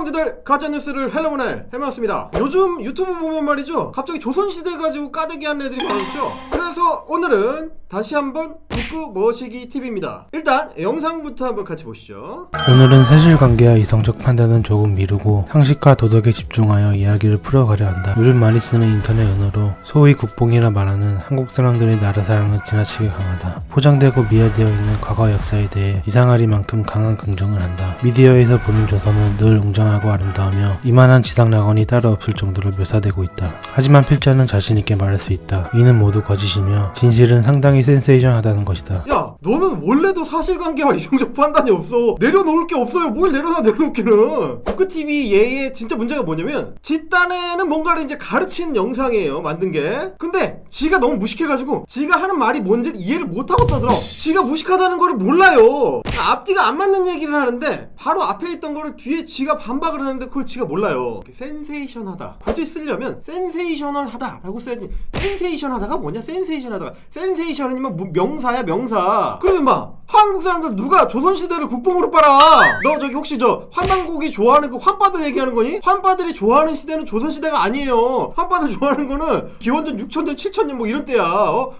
형제들 가짜뉴스를 헬로모넬 해봤습니다. 요즘 유튜브 보면 말이죠, 갑자기 조선시대 가지고 까대기 하는 애들이 많았죠. 그래서 오늘은 다시 한번 북구 머시기 TV입니다. 일단 영상부터 한번 같이 보시죠. 오늘은 사실관계와 이성적 판단은 조금 미루고 상식과 도덕에 집중하여 이야기를 풀어가려 한다. 요즘 많이 쓰는 인터넷 언어로 소위 국뽕이라 말하는 한국 사람들의 나라 사랑은 지나치게 강하다. 포장되고 미화되어 있는 과거 역사에 대해 이상하리만큼 강한 긍정을 한다. 미디어에서 보는 조선은 늘 웅장하고 아름다우며 이만한 지상낙원이 따로 없을 정도로 묘사되고 있다. 하지만 필자는 자신있게 말할 수 있다. 이는 모두 거짓이며 진실은 상당히 센세이션하다는 것이다. 야, 너는 원래도 사실관계와 이성적 판단이 없어. 내려놓을 게 없어요. 뭘 내려놓기는. 북구TV 얘의 진짜 문제가 뭐냐면, 지 딴에는 뭔가를 이제 가르치는 영상이에요, 만든 게. 근데 지가 너무 무식해가지고 지가 하는 말이 뭔지를 이해를 못하고 떠들어. 지가 무식하다는 거를 몰라요. 앞뒤가 안 맞는 얘기를 하는데 바로 앞에 있던 거를 뒤에 지가 반박을 하는데 그걸 지가 몰라요. 센세이션하다, 굳이 쓰려면 센세이셔널하다 라고 써야지. 센세이션하다가 뭐냐? 센세이션하다가, 센세이션은 뭐 명사야, 명사. 그리고 인마 한국 사람들 누가 조선시대를 국뽕으로 빨아? 너 저기 혹시 저 환단고기 좋아하는 그 환빠들 얘기하는 거니? 환빠들이 좋아하는 시대는 조선시대가 아니에요. 환빠들 좋아하는 거는 기원전 6000년 7000년 뭐 이런 때야.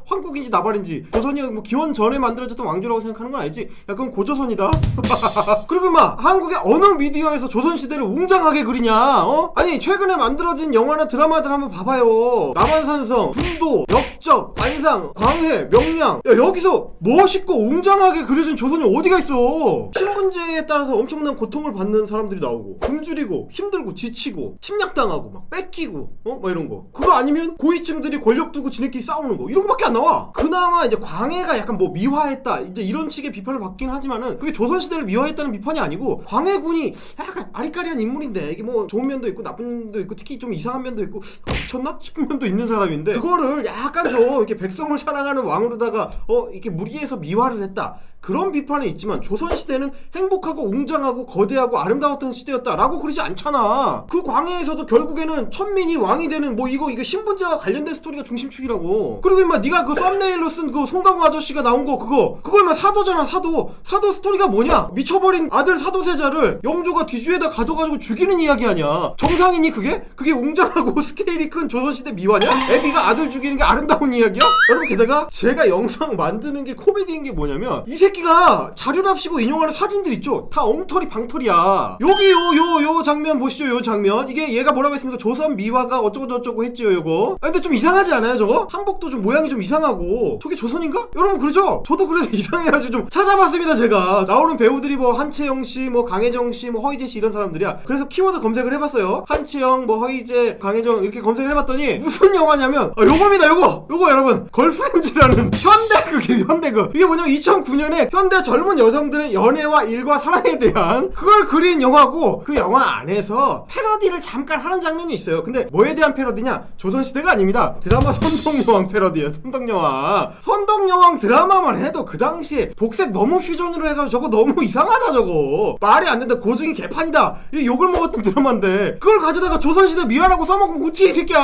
환국인지 나발인지. 조선이 뭐 기원 전에 만들어졌던 왕조라고 생각하는 건 아니지? 야, 그건 고조선이다. 그리고 인마 한국의 어느 미디어에서 조선시대를 웅장하게 그리냐? 아니 최근에 만들어진 영화나 드라마들 한번 봐봐요. 남한산성, 분도, 역적, 관상, 광해, 명량. 야, 여기서 멋있고 웅장하게 그려진 조선이 어디가 있어? 신분제에 따라서 엄청난 고통을 받는 사람들이 나오고, 굶주리고 힘들고 지치고 침략당하고 막 뺏기고 막 이런 거. 그거 아니면 고위층들이 권력 두고 지네끼리 싸우는 거, 이런 거밖에 안 나와. 그나마 이제 광해가 약간 뭐 미화했다 이제 이런 식의 비판을 받긴 하지만은 그게 조선시대를 미화했다는 비판이 아니고, 광해군이 약간 아리까리한 인물인데 이게 뭐 좋은 면도 있고 나쁜 면도 있고 특히 좀 이상한 면도 있고 미쳤나 싶은 면도 있는 사람인데, 그거를 약간 좀 이렇게 백성을 사랑하는 왕으로다가 이렇게 무리해서 미화를 했다, 그런 비판이 있지만 조선시대는 행복하고 웅장하고 거대하고 아름다웠던 시대였다라고 그러지 않잖아. 그 광해에서도 결국에는 천민이 왕이 되는 뭐 이거 신분제와 관련된 스토리가 중심축이라고. 그리고 임마 네가 그 썸네일로 쓴 그 송강호 아저씨가 나온 거 그거 임마 사도잖아. 사도 스토리가 뭐냐? 미쳐버린 아들 사도세자를 영조가 뒤주에다 가둬가지고 죽이는 이야기 아니야. 정상이니 그게 웅장하고 스케일이 큰 조선시대 미화냐? 애비가 아들 죽이는 게 아름다운 이야기야? 여러분, 게다가 제가 영상 만드는 게 코미디인 게 뭐냐면, 이 새끼가 자료랍시고 인용하는 사진들 있죠? 다 엉터리 방터리야. 여기 요 장면 보시죠. 요 장면, 이게 얘가 뭐라고 했습니까? 조선 미화가 어쩌고 저쩌고 했죠, 요거. 근데 좀 이상하지 않아요, 저거? 한복도 좀 모양이 좀 이상하고. 저게 조선인가? 여러분 그러죠? 저도 그래서 이상해가지고 좀 찾아봤습니다. 제가 나오는 배우들이 뭐 한채영씨, 뭐 강혜정씨, 뭐 허이제씨 이런 사람들이야. 그래서 키워드 검색을 해봤어요. 한채영, 뭐 허이제, 강혜정 이렇게 검색을 해봤더니 무슨 영화냐면 요겁니다. 요거 여러분, 걸프렌즈라는 현대극. 이게 뭐냐면 2009년에 현대 젊은 여성들의 연애와 일과 사랑에 대한 그걸 그린 영화고, 그 영화 안에서 패러디를 잠깐 하는 장면이 있어요. 근데 뭐에 대한 패러디냐? 조선시대가 아닙니다. 드라마 선덕여왕 패러디예요. 선덕여왕 드라마만 해도 그 당시에 복색 너무 퓨전으로 해가지고 저거 너무 이상하다. 저거 말이 안 된다. 고증이 개판이다. 이 욕을 먹었던 드라마인데 그걸 가져다가 조선시대 미화라고 써먹으면 어찌 이 새끼야.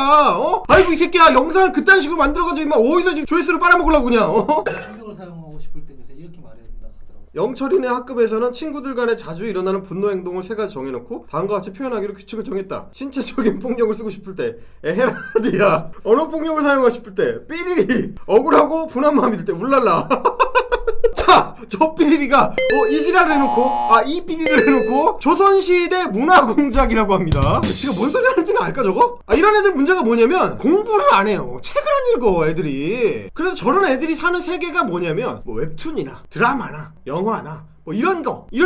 아이고 이 새끼야, 영상을 그딴 식으로 만들어가지고 막 어디서 지금 조회수를 빨아먹으려고 그냥. 성격을 사용하고 싶을 때 그래서 이렇게 말해야 된다 하더라고요. 영철이네 학급에서는 친구들 간에 자주 일어나는 분노 행동을 세 가지 정해놓고 다음과 같이 표현하기로 규칙을 정했다. 신체적인 폭력을 쓰고 싶을 때 에헤라디야, 언어폭력을 사용하고 싶을 때 삐리리, 억울하고 분한 마음이 들 때 울랄라. 자, 저 삐리리가 이 지랄을 해놓고, 이 삐리리를 해놓고 조선시대 문화공작이라고 합니다. 지가 뭔 소리 하는지는 알까 저거? 이런 애들 문제가 뭐냐면 공부를 안 해요. 책을 안 읽어 애들이. 그래서 저런 애들이 사는 세계가 뭐냐면 뭐 웹툰이나 드라마나 영화나 뭐 이런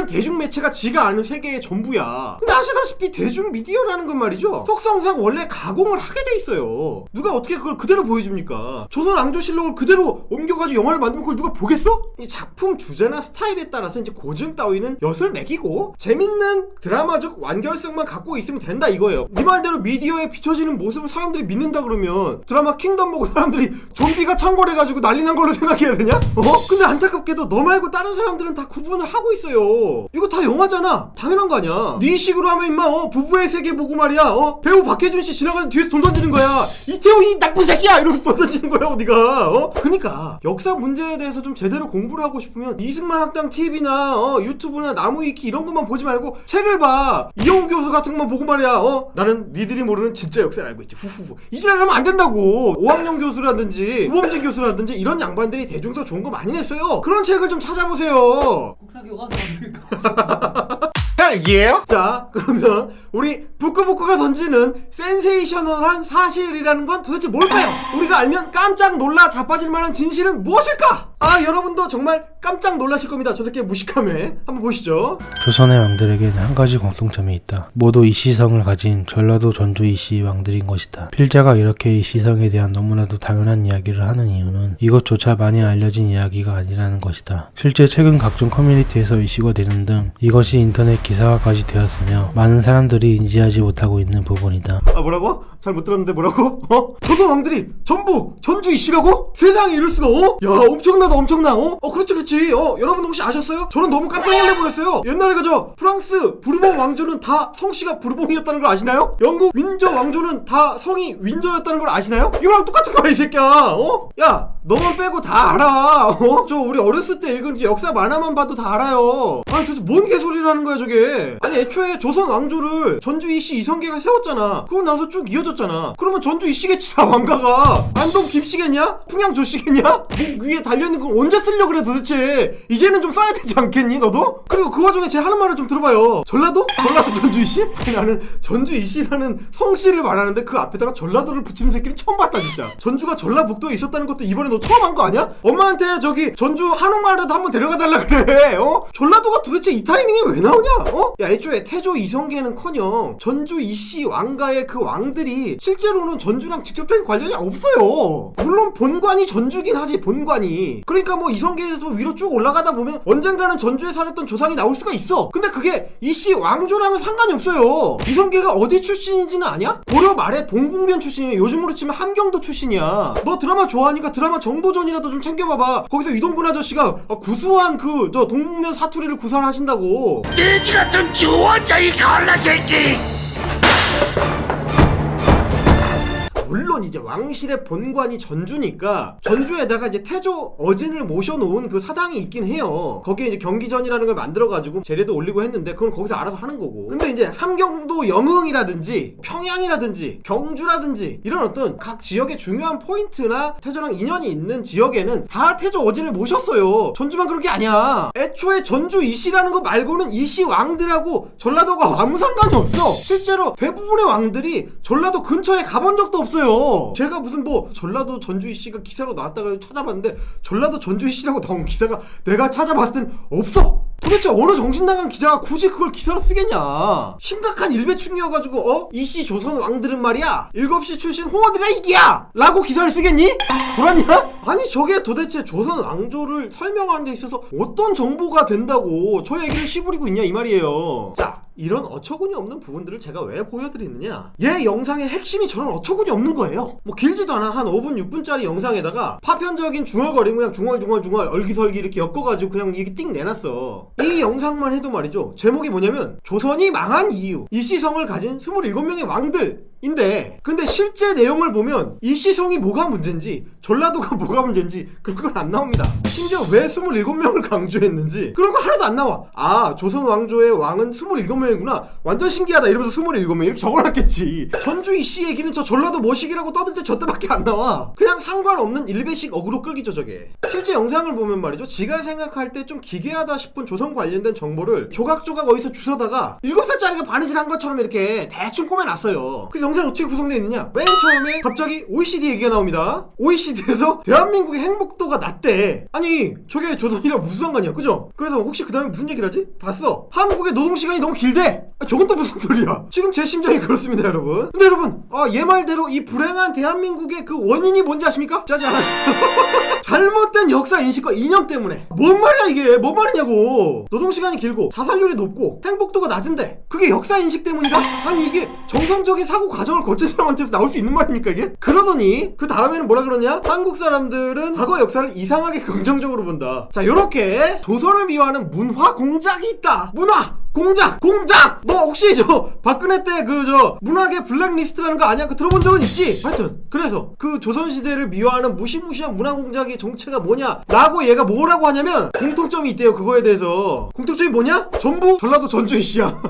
대중매체가 지가 아는 세계의 전부야. 근데 아시다시피 대중미디어라는 건 말이죠, 속성상 원래 가공을 하게 돼 있어요. 누가 어떻게 그걸 그대로 보여줍니까? 조선왕조실록을 그대로 옮겨가지고 영화를 만들면 그걸 누가 보겠어? 이 작품 주제나 스타일에 따라서 이제 고증 따위는 엿을 매기고 재밌는 드라마적 완결성만 갖고 있으면 된다 이거예요. 네 말대로 미디어에 비춰지는 모습을 사람들이 믿는다 그러면 드라마 킹덤 보고 사람들이 좀비가 창궐해가지고 난리 난 걸로 생각해야 되냐? 근데 안타깝게도 너 말고 다른 사람들은 다 구분을 하고 있어요. 이거 다 영화잖아. 당연한 거 아니야. 네 식으로 하면 임마 부부의 세계 보고 말이야 배우 박해준 씨 지나가는 뒤에서 돈 던지는 거야. 이태호 이 나쁜 새끼야 이러면서 돈 던지는 거야 네가. 그니까 역사 문제에 대해서 좀 제대로 공부를 하고 싶으면 이승만 학당 TV나 유튜브나 나무위키 이런 것만 보지 말고 책을 봐. 이영우 교수 같은 것만 보고 말이야 나는 니들이 모르는 진짜 역사를 알고 있지 후후후 이 지랄 하면 안 된다고. 오학령 교수라든지 우범재 교수라든지 이런 양반들이 대중서 좋은 거 많이 냈어요. 그런 책을 좀 찾아보세요. 국사교과서 자, 그러면 우리 부끄부끄가 던지는 센세이셔널한 사실이라는 건 도대체 뭘까요? 우리가 알면 깜짝 놀라 자빠질 만한 진실은 무엇일까? 여러분도 정말 깜짝 놀라실 겁니다. 저 새끼의 무식함에. 한번 보시죠. 조선의 왕들에겐 한 가지 공통점이 있다. 모두 이시성을 가진 전라도 전주 이씨 왕들인 것이다. 필자가 이렇게 이시성에 대한 너무나도 당연한 이야기를 하는 이유는 이것조차 많이 알려진 이야기가 아니라는 것이다. 실제 최근 각종 커뮤니티에서 이슈가 되는 등 이것이 인터넷 기사화까지 되었으며 많은 사람들이 인지하지 못하고 있는 부분이다. 뭐라고? 잘 못 들었는데 뭐라고? 조선 왕들이 전부 전주 이씨라고? 세상에 이럴 수가 야 엄청나다 엄청나. 그렇지 여러분 혹시 아셨어요? 저는 너무 깜짝 놀라버렸어요. 옛날에 프랑스 부르봉 왕조는 다 성씨가 부르봉이었다는 걸 아시나요? 영국 윈저 왕조는 다 성이 윈저였다는 걸 아시나요? 이거랑 똑같은 거야 이 새끼야. 야 너만 빼고 다 알아. 저 우리 어렸을 때 읽은 역사 만화만 봐도 다 알아요. 도대체 뭔 개소리라는 거야 저게. 아니 애초에 조선 왕조를 전주 이씨 이성계가 세웠잖아. 그거 나서 쭉 이어졌잖아. 그러면 전주 이씨겠지 다 왕가가. 안동 김씨겠냐? 풍양 조씨겠냐? 목 위에 달려있는 거 언제 쓰려고 그래 도대체. 이제는 좀 써야 되지 않겠니 너도? 그리고 그 와중에 제 하는 말을 좀 들어봐요. 전라도? 전라도 전주 이씨? 나는 전주 이씨라는 성씨를 말하는데 그 앞에다가 전라도를 붙이는 새끼를 처음 봤다 진짜. 전주가 전라북도에 있었다는 것도 이번에 너 처음 한 거 아니야? 엄마한테 저기 전주 한옥마을에도 한번 데려가 달라 그래. 전라도가 도대체 이 타이밍에 왜 나오냐? 야 애초에 태조 이성계는커녕 전주 이씨 왕가의 그 왕들이 실제로는 전주랑 직접적인 관련이 없어요. 물론 본관이 전주긴 하지 본관이. 그러니까 뭐 이성계에서 위로 쭉 올라가다 보면 언젠가는 전주에 살았던 조상이 나올 수가 있어. 근데 그게 이씨 왕조랑은 상관이 없어요. 이성계가 어디 출신인지는 아냐? 고려 말에 동궁변 출신이야. 요즘으로 치면 함경도 출신이야. 너 드라마 좋아하니까 드라마 정도전이라도 좀 챙겨봐봐. 거기서 이동근 아저씨가 구수한 저 동궁변 사투리를 구사하신다고. 돼지 같은 주원자 이 갈라 새끼. 물론 이제 왕실의 본관이 전주니까 전주에다가 이제 태조 어진을 모셔놓은 그 사당이 있긴 해요. 거기에 이제 경기전이라는 걸 만들어가지고 재래도 올리고 했는데 그건 거기서 알아서 하는 거고. 근데 이제 함경도 영흥이라든지 평양이라든지 경주라든지 이런 어떤 각 지역의 중요한 포인트나 태조랑 인연이 있는 지역에는 다 태조 어진을 모셨어요. 전주만 그런 게 아니야. 애초에 전주 이씨라는 거 말고는 이씨 왕들하고 전라도가 아무 상관이 없어. 실제로 대부분의 왕들이 전라도 근처에 가본 적도 없어요. 제가 무슨 전라도 전주 이씨가 기사로 나왔다고 찾아봤는데 전라도 전주 이씨라고 나온 기사가 내가 찾아봤을 땐 없어. 도대체 어느 정신나간 기자가 굳이 그걸 기사로 쓰겠냐. 심각한 일배충이어가지고 이씨 조선 왕들은 말이야 7시 출신 홍어들이야 이기야 라고 기사를 쓰겠니? 돌았냐? 아니 저게 도대체 조선 왕조를 설명하는 데 있어서 어떤 정보가 된다고 저 얘기를 씨부리고 있냐 이 말이에요. 자 이런 어처구니 없는 부분들을 제가 왜 보여드리느냐. 얘 영상의 핵심이 저런 어처구니 없는 거예요. 뭐 길지도 않아. 한 5분 6분짜리 영상에다가 파편적인 중얼거림 그냥 중얼 얼기설기 이렇게 엮어가지고 그냥 이게 띵 내놨어. 이 영상만 해도 말이죠. 제목이 뭐냐면 조선이 망한 이유 이씨성을 가진 27명의 왕들인데 근데 실제 내용을 보면 이씨성이 뭐가 문제인지 전라도가 뭐가 문제인지 그런 건 안 나옵니다. 심지어 왜 27명을 강조했는지 그런 거 하나도 안 나와. 조선 왕조의 왕은 27명이구나 완전 신기하다 이러면서 27명 이렇게 적어놨겠지. 전주 이씨 얘기는 저 전라도 머시기라고 떠들 때 저때밖에 안 나와. 그냥 상관없는 일배식 어그로 끌기죠 저게. 실제 영상을 보면 말이죠. 지가 생각할 때 좀 기괴하다 싶은 조선 관련된 정보를 조각조각 어디서 주워다가 7살짜리가 바느질한 것처럼 이렇게 대충 꾸며놨어요. 그래서 영상이 어떻게 구성되어 있느냐. 맨 처음에 갑자기 OECD 얘기가 나옵니다. OECD에서 대한민국의 행복도가 낮대. 아니 저게 조선이랑 무슨 상관이야 그죠? 그래서 혹시 그 다음에 무슨 얘기를 하지? 봤어. 한국의 노동시간이 너무 길대. 저건 또 무슨 소리야. 지금 제 심정이 그렇습니다 여러분. 근데 여러분 얘 말대로 이 불행한 대한민국의 그 원인이 뭔지 아십니까? 짜잔. 잘못된 역사 인식과 이념 때문에. 뭔 말이야 이게. 뭔 말이냐고. 노동시간이 길고 자살률이 높고 행복도가 낮은데 그게 역사 인식 때문이다? 아니 이게 정상적인 사고 과정을 거친 사람한테서 나올 수 있는 말입니까 이게? 그러더니 그 다음에는 뭐라 그러냐? 한국 사람들은 과거 역사를 이상하게 긍정적으로 본다. 자, 요렇게 조선을 미화하는 문화 공작이 있다. 문화 공작! 너 혹시 저 박근혜 때 그 저 문학의 블랙리스트라는 거 아니야? 그 들어본 적은 있지? 하여튼 그래서 그 조선시대를 미화하는 무시무시한 문화 공작의 정체가 뭐냐? 라고 얘가 뭐라고 하냐면 공통점이 있대요. 그거에 대해서 공통점이 뭐냐? 전부 전라도 전주 이씨야.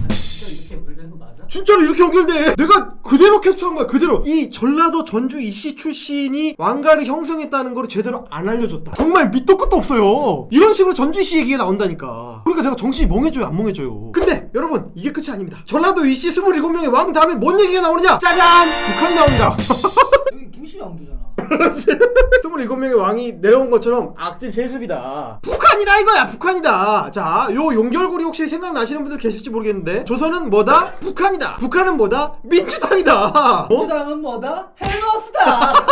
진짜 이렇게 연결된 거 맞아? 진짜로 이렇게 연결돼. 내가 그대로 캡처한 거야. 그대로. 이 전라도 전주 이씨 출신이 왕가를 형성했다는 걸 제대로 안 알려줬다. 정말 밑도 끝도 없어요. 이런 식으로 전주 이씨 얘기가 나온다니까. 그러니까 내가 정신이 멍해져요 안 멍해져요. 근데 여러분 이게 끝이 아닙니다. 전라도 이씨 27명의 왕 다음에 뭔 얘기가 나오느냐? 짜잔! 북한이 나옵니다. 여기 김씨 왕조잖아. 그렇지. 27명의 왕이 내려온 것처럼 악진 세습이다. 북한이다 이거야. 북한이다. 자, 요 연결고리 혹시 생각나시는 분들 계실지 모르겠는데 조선은 뭐다? 북한이다. 북한은 뭐다? 민주당이다. 어? 민주당은 뭐다? 헬머스다.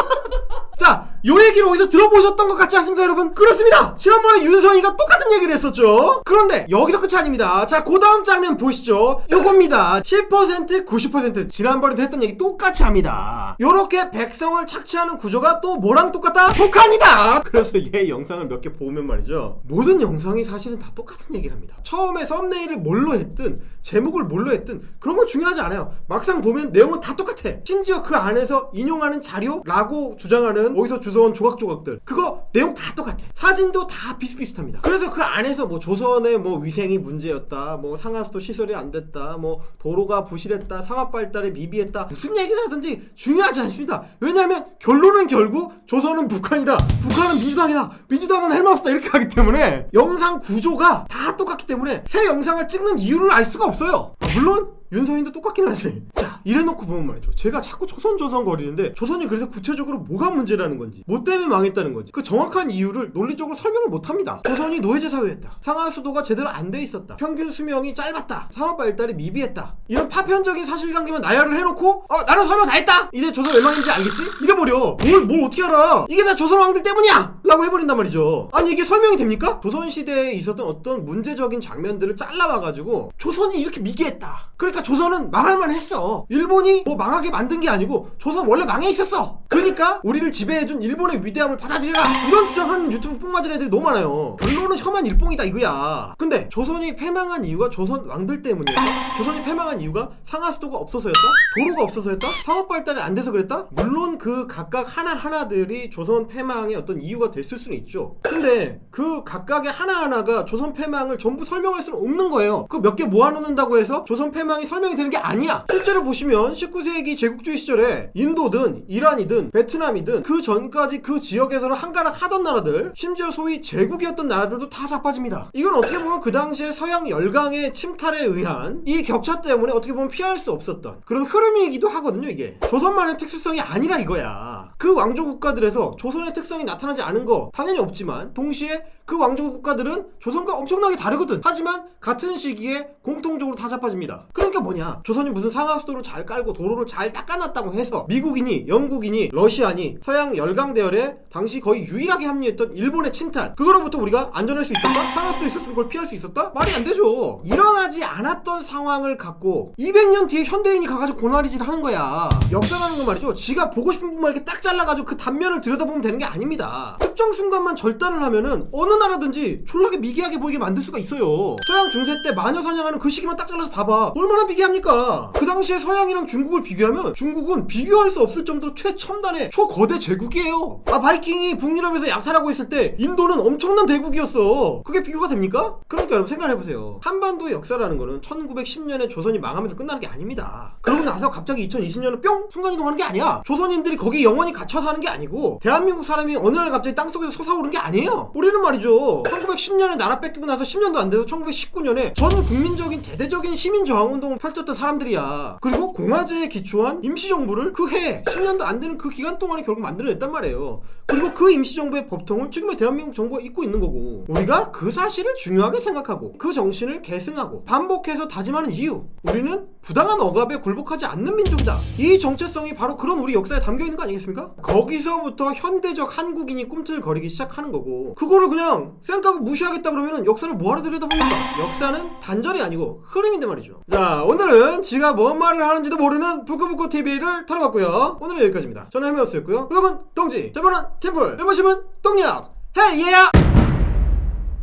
자, 요 얘기를 어디서 들어보셨던 것 같지 않습니까 여러분? 그렇습니다. 지난번에 윤성이가 똑같은 얘기를 했었죠. 그런데 여기서 끝이 아닙니다. 자, 그 다음 장면 보시죠. 요겁니다. 10% 90% 지난번에도 했던 얘기 똑같이 합니다. 요렇게 백성을 착취하는 구조가 또 뭐랑 똑같다? 북한이다. 그래서 얘 영상을 몇 개 보면 말이죠, 모든 영상이 사실은 다 똑같은 얘기를 합니다. 처음에 썸네일을 뭘로 했든 제목을 뭘로 했든 그런 건 중요하지 않아요. 막상 보면 내용은 다 똑같아. 심지어 그 안에서 인용하는 자료라고 주장하는 어디서 주워온 조각조각들, 그거 내용 다 똑같아. 사진도 다 비슷비슷합니다. 그래서 그 안에서 뭐 조선의 뭐 위생이 문제였다, 뭐 상하수도 시설이 안 됐다, 뭐 도로가 부실했다, 상업 발달에 미비했다, 무슨 얘기를 하든지 중요하지 않습니다. 왜냐하면 결론은 결국 조선은 북한이다, 북한은 민주당이다, 민주당은 헬마우스다 이렇게 하기 때문에 영상 구조가 다 똑같기 때문에 새 영상을 찍는 이유를 알 수가 없어요. 물론 윤서인도 똑같긴 하지. 자, 이래놓고 보면 말이죠, 제가 자꾸 조선 거리는데 조선이 그래서 구체적으로 뭐가 문제라는 건지, 뭐 때문에 망했다는 건지 그 정확한 이유를 논리적으로 설명을 못합니다. 조선이 노예제 사회였다, 상하수도가 제대로 안 돼 있었다, 평균 수명이 짧았다, 상업 발달이 미비했다, 이런 파편적인 사실관계만 나열을 해놓고 나는 설명 다 했다, 이제 조선 왜 망했는지 알겠지? 이래버려. 뭘 어떻게 알아, 이게 다 조선 왕들 때문이야 라고 해버린단 말이죠. 아니 이게 설명이 됩니까? 조선시대에 있었던 어떤 문제적인 장면들을 잘라와가지고 조선이 이렇게 미개했다, 그러니까 조선은 망할만 했어. 일본이 뭐 망하게 만든 게 아니고 조선 원래 망해 있었어, 그러니까 우리를 지배해준 일본의 위대함을 받아들여라, 이런 주장하는 유튜브 뽕맞은 애들이 너무 많아요. 결론은 혐한 일뽕이다 이거야. 근데 조선이 패망한 이유가 조선 왕들 때문이었다? 조선이 패망한 이유가 상하수도가 없어서였다? 도로가 없어서였다? 사업 발달이 안 돼서 그랬다? 물론 그 각각 하나하나들이 조선 패망의 어떤 이유가 됐을 수는 있죠. 근데 그 각각의 하나하나가 조선 패망을 전부 설명할 수는 없는 거예요. 그 몇 개 모아놓는다고 해서 조선 패망이 설명이 되는 게 아니야. 실제로 보시면 19세기 제국주의 시절에 인도든 이란이든 베트남이든 그 전까지 그 지역에서는 한가락 하던 나라들, 심지어 소위 제국이었던 나라들도 다 자빠집니다. 이건 어떻게 보면 그 당시에 서양 열강의 침탈에 의한 이 격차 때문에 어떻게 보면 피할 수 없었던 그런 흐름이기도 하거든요. 이게 조선만의 특수성이 아니라 이거야. 그 왕조 국가들에서 조선의 특성이 나타나지 않은 거 당연히 없지만 동시에 그 왕조 국가들은 조선과 엄청나게 다르거든. 하지만 같은 시기에 공통적으로 다 자빠집니다. 그러니까 뭐냐, 조선이 무슨 상하수도를 잘 깔고 도로를 잘 닦아놨다고 해서 미국이니 영국이니 러시아니 서양 열강 대열에 당시 거의 유일하게 합류했던 일본의 침탈, 그거로부터 우리가 안전할 수 있었다? 상하수도 있었으면 그걸 피할 수 있었다? 말이 안 되죠. 일어나지 않았던 상황을 갖고 200년 뒤에 현대인이 가가지고 고나리질 하는 거야. 역사라는 건 말이죠, 지가 보고 싶은 부분만 이렇게 딱 잘라가지고 그 단면을 들여다보면 되는 게 아닙니다. 특정 순간만 절단을 하면은 어느 나라든지 졸라게 미개하게 보이게 만들 수가 있어요. 서양 중세 때 마녀 사냥하는 그 시기만 딱 잘라서 봐봐, 얼마나 미개합니까? 그 당시에 서양이랑 중국을 비교하면 중국은 비교할 수 없을 정도로 최첨단의 초거대 제국이에요. 바이킹이 북유럽에서 약탈하고 있을 때 인도는 엄청난 대국이었어. 그게 비교가 됩니까? 그러니까 여러분 생각해보세요. 한반도의 역사라는 거는 1910년에 조선이 망하면서 끝나는 게 아닙니다. 그러고 나서 갑자기 2020년에 뿅 순간이동하는 게 아니야. 조선인들이 거기 영원히 갇혀 사는 게 아니고 대한민국 사람이 어느 날 갑자기 땅속에서 솟아오른 게 아니에요. 우리는 말이죠, 1910년에 나라 뺏기고 나서 10년도 안 돼서 1919년에 전 국민적인 대대적인 시민 저항운동을 펼쳤던 사람들이야. 그리고 공화제에 기초한 임시정부를 그 해 10년도 안 되는 그 기간 동안에 결국 만들어냈단 말이에요. 그리고 그 임시정부의 법통을 지금의 대한민국 정부가 잇고 있는 거고, 우리가 그 사실을 중요하게 생각하고 그 정신을 계승하고 반복해서 다짐하는 이유, 우리는 부당한 억압에 굴복하지 않는 민족이다. 이 정체성이 바로 그런 우리 역사에 담겨있는 거 아니겠습니까? 거거든요. 거기서부터 현대적 한국인이 꿈틀거리기 시작하는 거고, 그거를 그냥 쌩까고 무시하겠다 그러면은 역사를 뭐하러 들여다봅니까? 역사는 단절이 아니고 흐름인데 말이죠. 자, 오늘은 지가 뭔 말을 하는지도 모르는 부끄부끄TV를 털어봤고요. 오늘은 여기까지입니다. 저는 헬메어스였고요. 구독은 동지, 저번은 팀플, 멤버십은 동력, 헬 예야!